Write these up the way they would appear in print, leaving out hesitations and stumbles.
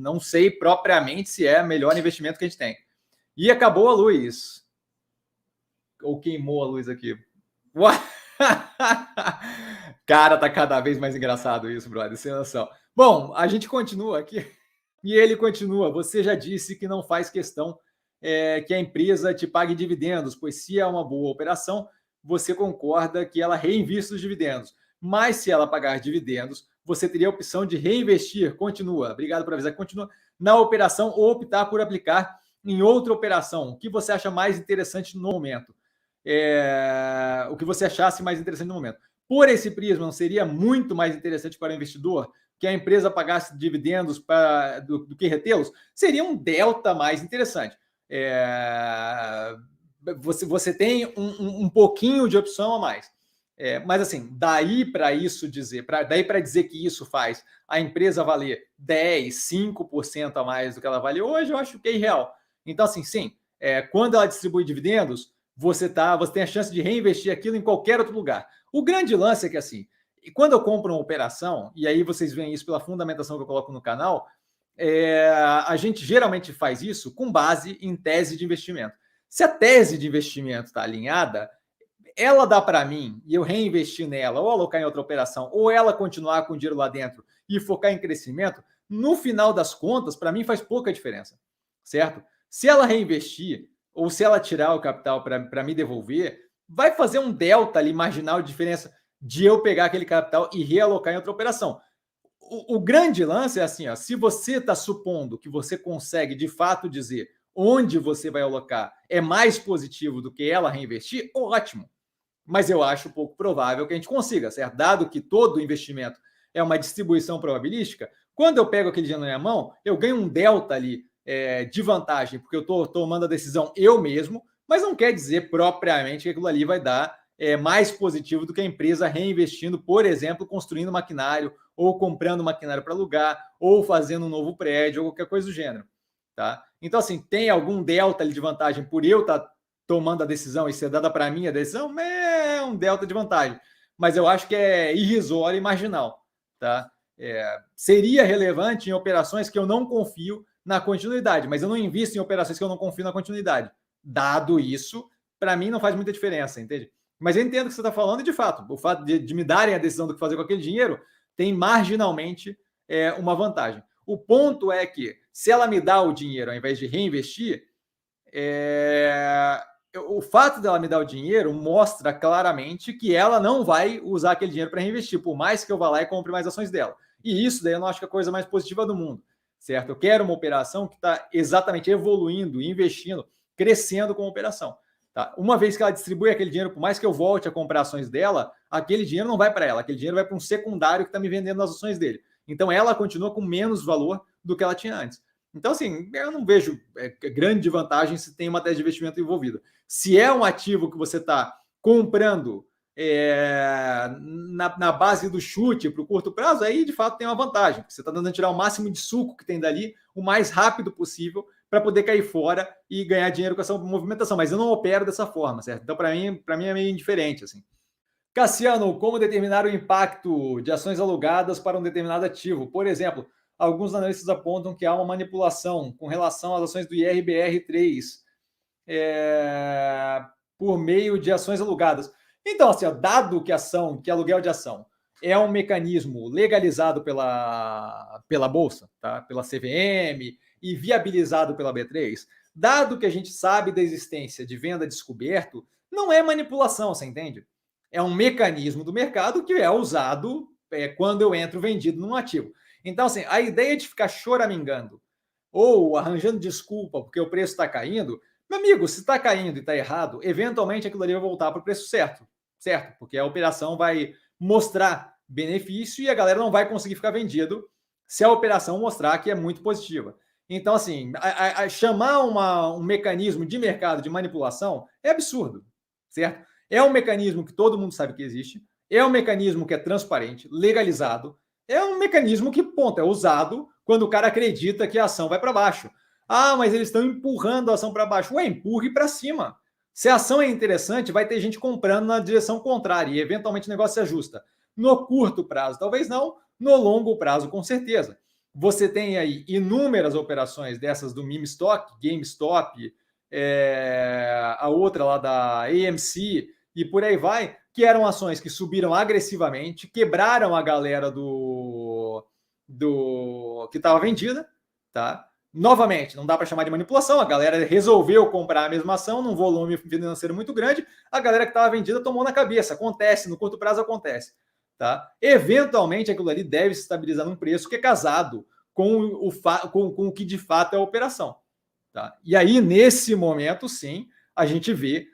não sei propriamente se é o melhor investimento que a gente tem. E acabou a luz. Ou queimou a luz aqui. Cara, tá cada vez mais engraçado isso, brother, sem noção. Bom, a gente continua aqui. E ele continua. Você já disse que não faz questão que a empresa te pague dividendos, pois se é uma boa operação, você concorda que ela reinvista os dividendos. Mas se ela pagar dividendos, você teria a opção de reinvestir. Continua. Obrigado por avisar. Continua na operação ou optar por aplicar em outra operação. O que você acha mais interessante no momento? O que você achasse mais interessante no momento. Por esse prisma, não seria muito mais interessante para o investidor que a empresa pagasse dividendos do que retê-los? Seria um delta mais interessante. Você tem um pouquinho de opção a mais. Mas assim, daí para dizer que isso faz a empresa valer 10, 5% a mais do que ela vale hoje, eu acho que é irreal. Então, assim, sim, quando ela distribui dividendos, você tem a chance de reinvestir aquilo em qualquer outro lugar. O grande lance é que, assim, quando eu compro uma operação, e aí vocês veem isso pela fundamentação que eu coloco no canal, a gente geralmente faz isso com base em tese de investimento. Se a tese de investimento está alinhada, ela dá para mim e eu reinvestir nela, ou alocar em outra operação, ou ela continuar com o dinheiro lá dentro e focar em crescimento, no final das contas, para mim faz pouca diferença, certo? Se ela reinvestir, ou se ela tirar o capital para me devolver, vai fazer um delta ali marginal de diferença de eu pegar aquele capital e realocar em outra operação. O grande lance é assim, ó, se você está supondo que você consegue de fato dizer onde você vai alocar é mais positivo do que ela reinvestir, ótimo. Mas eu acho pouco provável que a gente consiga, certo? Dado que todo investimento é uma distribuição probabilística, quando eu pego aquele dinheiro na minha mão, eu ganho um delta ali de vantagem, porque eu estou tomando a decisão eu mesmo, mas não quer dizer propriamente que aquilo ali vai dar mais positivo do que a empresa reinvestindo, por exemplo, construindo maquinário, ou comprando maquinário para alugar, ou fazendo um novo prédio, ou qualquer coisa do gênero. Tá? Então, assim, tem algum delta ali de vantagem por eu estar tomando a decisão e ser dada para mim a decisão? É um delta de vantagem. Mas eu acho que é irrisório e marginal. Tá? Seria relevante em operações que eu não confio na continuidade, mas eu não invisto em operações que eu não confio na continuidade. Dado isso, para mim não faz muita diferença, entende? Mas eu entendo o que você está falando e, de fato, o fato de me darem a decisão do que fazer com aquele dinheiro tem marginalmente uma vantagem. O ponto é que, se ela me dá o dinheiro ao invés de reinvestir, o fato dela me dar o dinheiro mostra claramente que ela não vai usar aquele dinheiro para reinvestir, por mais que eu vá lá e compre mais ações dela. E isso daí eu não acho que é a coisa mais positiva do mundo, certo? Eu quero uma operação que está exatamente evoluindo, investindo, crescendo como operação. Tá? Uma vez que ela distribui aquele dinheiro, por mais que eu volte a comprar ações dela, aquele dinheiro não vai para ela, aquele dinheiro vai para um secundário que está me vendendo as ações dele. Então ela continua com menos valor do que ela tinha antes. Então, assim, eu não vejo grande vantagem se tem uma tese de investimento envolvida. Se é um ativo que você está comprando na base do chute para o curto prazo, aí de fato tem uma vantagem, porque você está tentando tirar o máximo de suco que tem dali o mais rápido possível para poder cair fora e ganhar dinheiro com essa movimentação. Mas eu não opero dessa forma, certo? Então, para mim é meio indiferente, assim. Cassiano, como determinar o impacto de ações alugadas para um determinado ativo? Por exemplo, alguns analistas apontam que há uma manipulação com relação às ações do IRBR3 por meio de ações alugadas. Então, assim, dado que aluguel de ação é um mecanismo legalizado pela Bolsa, tá? Pela CVM e viabilizado pela B3, dado que a gente sabe da existência de venda descoberto, não é manipulação, você entende? É um mecanismo do mercado que é usado quando eu entro vendido num ativo. Então, assim, a ideia de ficar choramingando ou arranjando desculpa porque o preço está caindo, meu amigo, se está caindo e está errado, eventualmente aquilo ali vai voltar para o preço certo? Porque a operação vai mostrar benefício e a galera não vai conseguir ficar vendido se a operação mostrar que é muito positiva. Então, assim, chamar um mecanismo de mercado de manipulação é absurdo, certo? É um mecanismo que todo mundo sabe que existe, é um mecanismo que é transparente, legalizado, é um mecanismo que, ponto, é usado quando o cara acredita que a ação vai para baixo. Ah, mas eles estão empurrando a ação para baixo. Ué, empurre para cima. Se a ação é interessante, vai ter gente comprando na direção contrária e eventualmente o negócio se ajusta. No curto prazo, talvez não. No longo prazo, com certeza. você tem aí inúmeras operações dessas do meme stock, GameStop, a outra lá da AMC e por aí vai, que eram ações que subiram agressivamente, quebraram a galera do que estava vendida, tá? Novamente, não dá para chamar de manipulação, a galera resolveu comprar a mesma ação num volume financeiro muito grande, a galera que estava vendida tomou na cabeça, acontece, no curto prazo acontece. Tá? Eventualmente, aquilo ali deve se estabilizar num preço que é casado com o que de fato é a operação. Tá? E aí, nesse momento, sim, a gente vê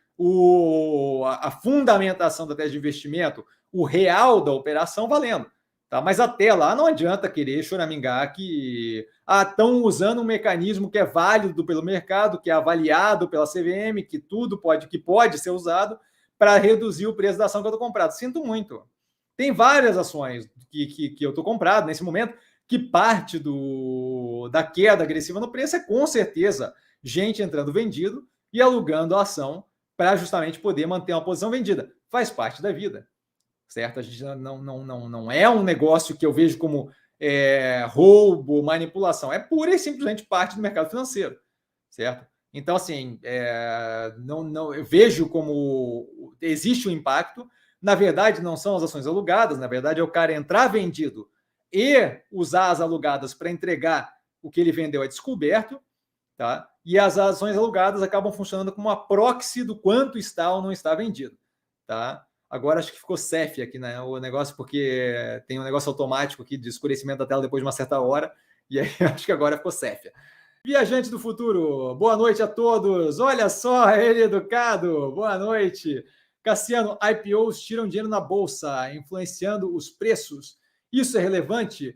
a fundamentação da tese de investimento, o real da operação valendo. Tá? Mas até lá não adianta querer choramingar que estão usando um mecanismo que é válido pelo mercado, que é avaliado pela CVM, que tudo pode ser usado para reduzir o preço da ação que eu estou comprado. Sinto muito. Tem várias ações que eu estou comprado nesse momento, que parte da queda agressiva no preço é com certeza gente entrando vendido e alugando a ação para justamente poder manter uma posição vendida. Faz parte da vida, certo? A gente não é um negócio que eu vejo como roubo, manipulação. É pura e simplesmente parte do mercado financeiro, certo? Então, assim, eu vejo como existe um impacto. Na verdade, não são as ações alugadas, na verdade, é o cara entrar vendido e usar as alugadas para entregar o que ele vendeu a descoberto, tá? E as ações alugadas acabam funcionando como uma proxy do quanto está ou não está vendido, tá? Agora acho que ficou CEF aqui, né? O negócio, porque tem um negócio automático aqui de escurecimento da tela depois de uma certa hora, e aí acho que agora ficou CEF. Viajante do futuro, boa noite a todos. Olha só, ele educado, boa noite. Cassiano, IPOs tiram dinheiro na bolsa, influenciando os preços. Isso é relevante?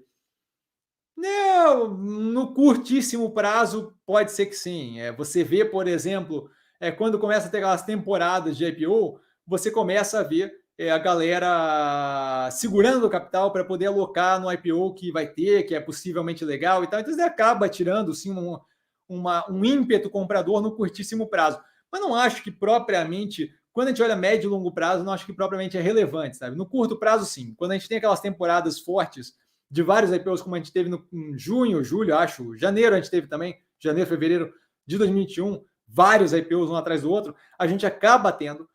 Não, no curtíssimo prazo pode ser que sim. Você vê, por exemplo, quando começa a ter aquelas temporadas de IPO, você começa a ver a galera segurando o capital para poder alocar no IPO que vai ter, que é possivelmente legal e tal. Então, você acaba tirando sim um ímpeto comprador no curtíssimo prazo. Mas não acho que propriamente, quando a gente olha médio e longo prazo, não acho que propriamente é relevante, sabe? No curto prazo, sim. Quando a gente tem aquelas temporadas fortes de vários IPOs, como a gente teve em junho, julho, acho, janeiro a gente teve também, janeiro, fevereiro de 2021, vários IPOs um atrás do outro, a gente acaba tendo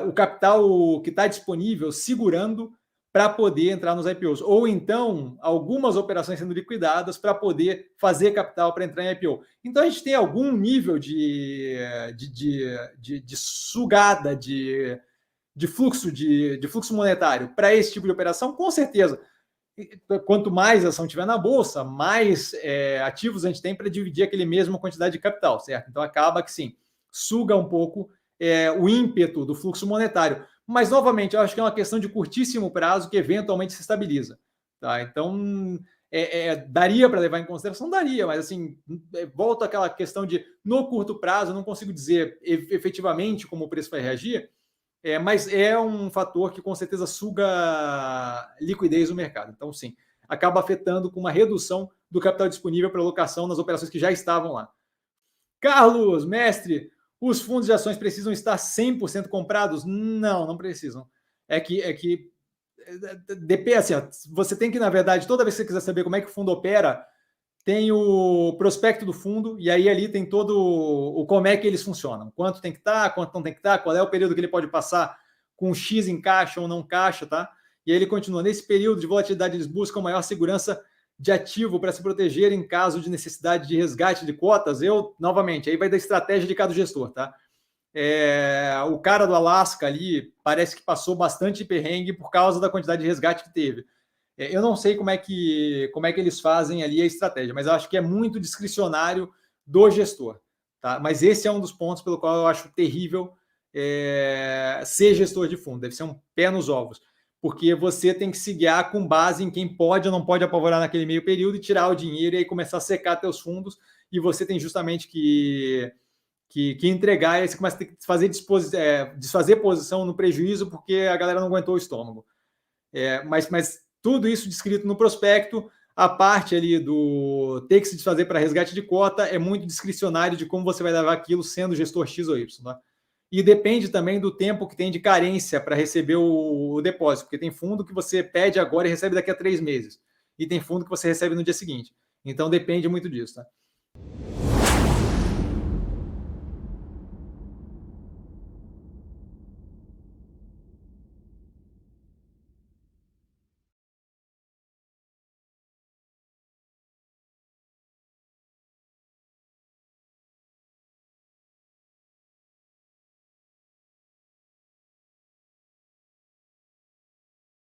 o capital que está disponível segurando para poder entrar nos IPOs. Ou então, algumas operações sendo liquidadas para poder fazer capital para entrar em IPO. Então, a gente tem algum nível de sugada de fluxo monetário para esse tipo de operação, com certeza. Quanto mais ação tiver na bolsa, mais ativos a gente tem para dividir aquele mesmo quantidade de capital, certo? Então acaba que sim, suga um pouco o ímpeto do fluxo monetário. Mas, novamente, eu acho que é uma questão de curtíssimo prazo que eventualmente se estabiliza. Tá? Então, daria para levar em consideração? Daria, mas assim, volta àquela questão de, no curto prazo, eu não consigo dizer efetivamente como o preço vai reagir, mas é um fator que com certeza suga liquidez no mercado. Então, sim, acaba afetando com uma redução do capital disponível para alocação nas operações que já estavam lá. Carlos, mestre, os fundos de ações precisam estar 100% comprados? Não, não precisam. Depende, assim, você tem que, na verdade, toda vez que você quiser saber como é que o fundo opera, tem o prospecto do fundo, e aí ali tem todo o como é que eles funcionam. Quanto tem que estar, quanto não tem que estar, qual é o período que ele pode passar com X em caixa ou não caixa, tá? E aí ele continua. Nesse período de volatilidade, eles buscam maior segurança de ativo para se proteger em caso de necessidade de resgate de cotas. Novamente, aí vai da estratégia de cada gestor, tá? O cara do Alasca ali parece que passou bastante perrengue por causa da quantidade de resgate que teve. Eu não sei como é que eles fazem ali a estratégia, mas eu acho que é muito discricionário do gestor. Tá? Mas esse é um dos pontos pelo qual eu acho terrível ser gestor de fundo. Deve ser um pé nos ovos. Porque você tem que se guiar com base em quem pode ou não pode apavorar naquele meio período e tirar o dinheiro e aí começar a secar teus fundos. E você tem justamente que entregar, e aí você começa a ter que desfazer posição no prejuízo porque a galera não aguentou o estômago. Mas tudo isso descrito no prospecto, a parte ali do ter que se desfazer para resgate de cota é muito discricionário de como você vai levar aquilo sendo gestor X ou Y. Tá? E depende também do tempo que tem de carência para receber o depósito, porque tem fundo que você pede agora e recebe daqui a 3 meses. e tem fundo que você recebe no dia seguinte. Então depende muito disso, tá?